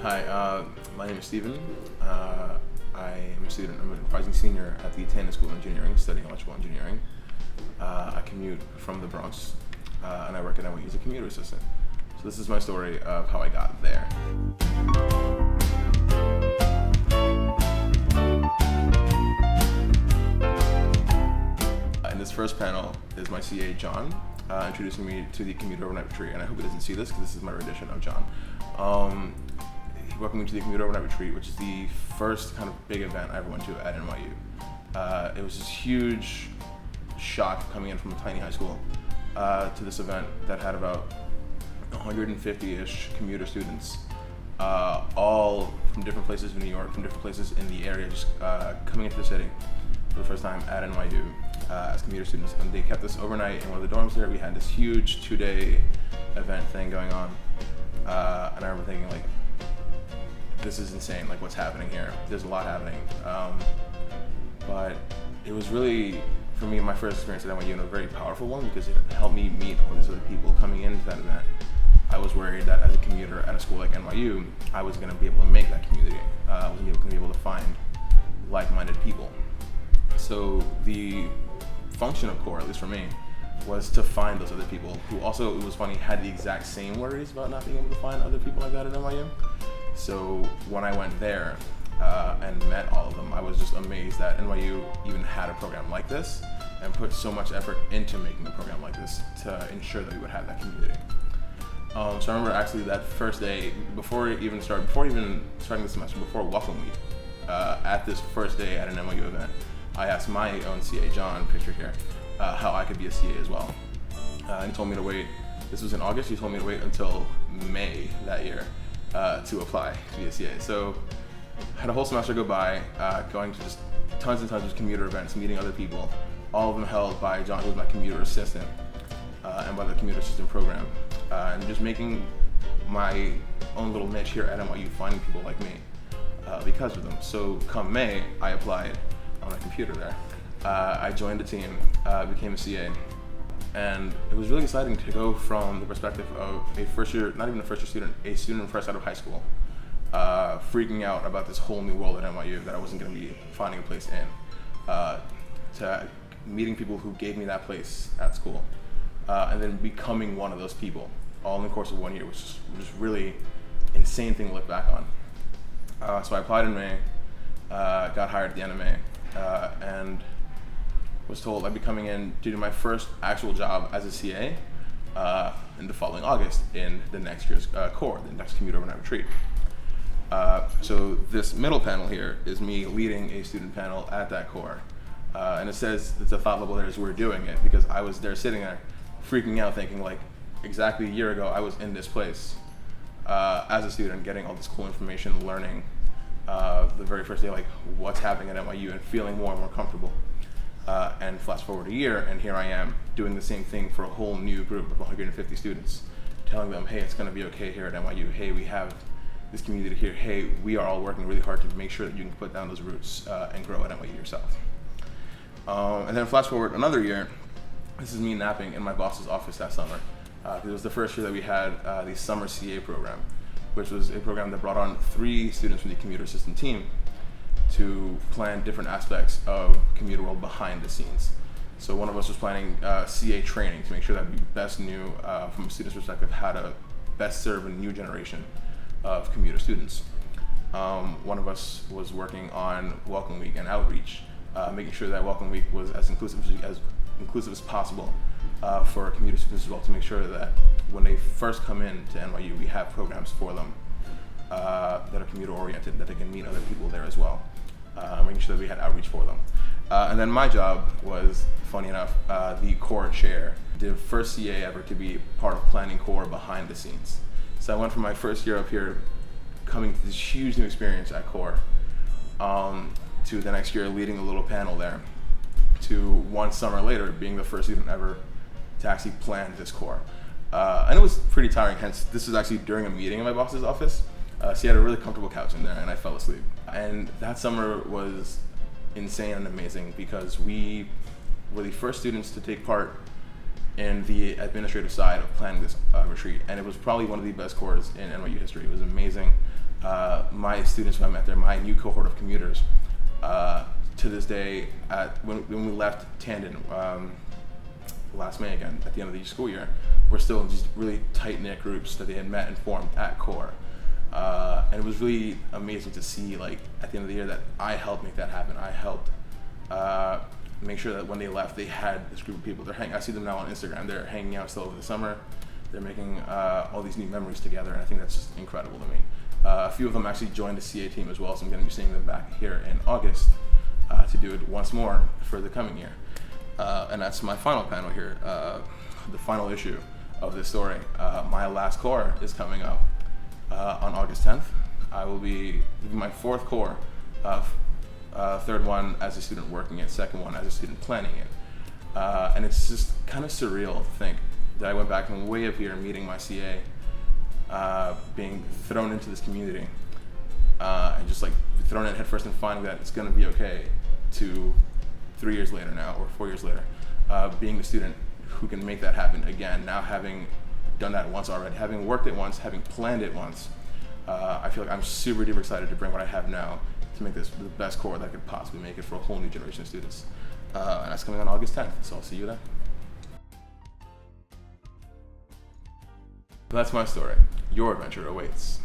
Hi, my name is Steven. I am a student. I'm a rising senior at the Tana School of Engineering, studying electrical engineering. I commute from the Bronx, and I work at NYU as a commuter assistant. So this is my story of how I got there. In this first panel is my CA, John, introducing me to the Commuter overnight retreat, and I hope he doesn't see this because this is my rendition of John. He welcomed me to the Commuter overnight retreat, which is the first kind of big event I ever went to at NYU. It was this huge shock coming in from a tiny high school to this event that had about 150-ish commuter students, all from different places in New York, from different places in the area, just coming into the city for the first time at NYU as commuter students. And they kept us overnight in one of the dorms there. We had this huge 2-day event thing going on. And I remember thinking, like, this is insane, like, what's happening here? There's a lot happening. But it was really, for me, my first experience at NYU, and a very powerful one because it helped me meet all these other people coming into that event. I was worried that as a commuter at a school like NYU, I was going to be able to make that community. I wasn't going to be able to find like-minded people. So the function of CORE, at least for me, was to find those other people who also, it was funny, had the exact same worries about not being able to find other people like that at NYU. So when I went there and met all of them, I was just amazed that NYU even had a program like this and put so much effort into making a program like this to ensure that we would have that community. So I remember actually that first day, before even starting the semester, before Welcome Week, at this first day at an NYU event, I asked my own CA, John, pictured here, how I could be a CA as well. And he told me to wait, this was in August, he told me to wait until May that year to apply to be a CA. So I had a whole semester go by, going to just tons and tons of commuter events, meeting other people, all of them held by John, who was my commuter assistant, and by the commuter assistant program, and just making my own little niche here at NYU, finding people like me because of them. So come May, I applied on a computer there. I joined the team, became a CA, and it was really exciting to go from the perspective of a first year, not even a first year student, a student fresh out of high school, freaking out about this whole new world at NYU that I wasn't going to be finding a place in, to meeting people who gave me that place at school, and then becoming one of those people, all in the course of 1 year, which was really insane thing to look back on. So I applied in May, got hired at the end of May, and was told I'd be coming in to do my first actual job as a CA in the following August in the next year's CORE, the next Commuter overnight retreat. So this middle panel here is me leading a student panel at that CORE. And it says it's a thought level there as we're doing it because I was there sitting there freaking out thinking, like, exactly a year ago I was in this place as a student getting all this cool information, learning the very first day, like, what's happening at NYU and feeling more and more comfortable. And flash forward a year, and here I am doing the same thing for a whole new group of 150 students, telling them, hey, it's going to be okay here at NYU. Hey, we have this community here. Hey, we are all working really hard to make sure that you can put down those roots and grow at NYU yourself. And then flash forward another year, this is me napping in my boss's office that summer. It was the first year that we had the summer CA program, which was a program that brought on 3 students from the commuter assistant team to plan different aspects of commuter world behind the scenes. So one of us was planning CA training to make sure that we best knew from a student's perspective how to best serve a new generation of commuter students. One of us was working on Welcome Week and outreach, making sure that Welcome Week was as inclusive as possible for commuter students as well, to make sure that when they first come in to NYU, we have programs for them that are commuter oriented, that they can meet other people there as well, making sure that we had outreach for them. And then my job was, funny enough, the CORE chair, the first CA ever to be part of planning CORE behind the scenes. So I went from my first year up here, coming to this huge new experience at CORE, to the next year leading a little panel there, to one summer later being the first student ever to actually plan this CORE. And it was pretty tiring, hence this was actually during a meeting in my boss's office. So he had a really comfortable couch in there and I fell asleep. And that summer was insane and amazing because we were the first students to take part in the administrative side of planning this retreat, and it was probably one of the best cores in NYU history. It was amazing. My students who I met there, my new cohort of commuters, to this day, when we left Tandon last May again, at the end of the school year, we're still in these really tight-knit groups that they had met and formed at core. And it was really amazing to see, like, at the end of the year, that I helped make that happen. I helped make sure that when they left, they had this group of people. I see them now on Instagram. They're hanging out still over the summer. They're making all these new memories together, and I think that's just incredible to me. A few of them actually joined the CA team as well, so I'm going to be seeing them back here in August to do it once more for the coming year. And that's my final panel here, the final issue of this story. My last core is coming up on August 10th. I will be my fourth core, third one as a student working it, second one as a student planning it. And it's just kind of surreal to think that I went back from way up here meeting my CA, being thrown into this community, and just like thrown in headfirst and finding that it's going to be okay, to 3 years later now, or 4 years later, being the student who can make that happen again, now having done that once already, having worked it once, having planned it once. I feel like I'm super duper excited to bring what I have now to make this the best core that I could possibly make it for a whole new generation of students. And that's coming on August 10th, so I'll see you then. That's my story. Your adventure awaits.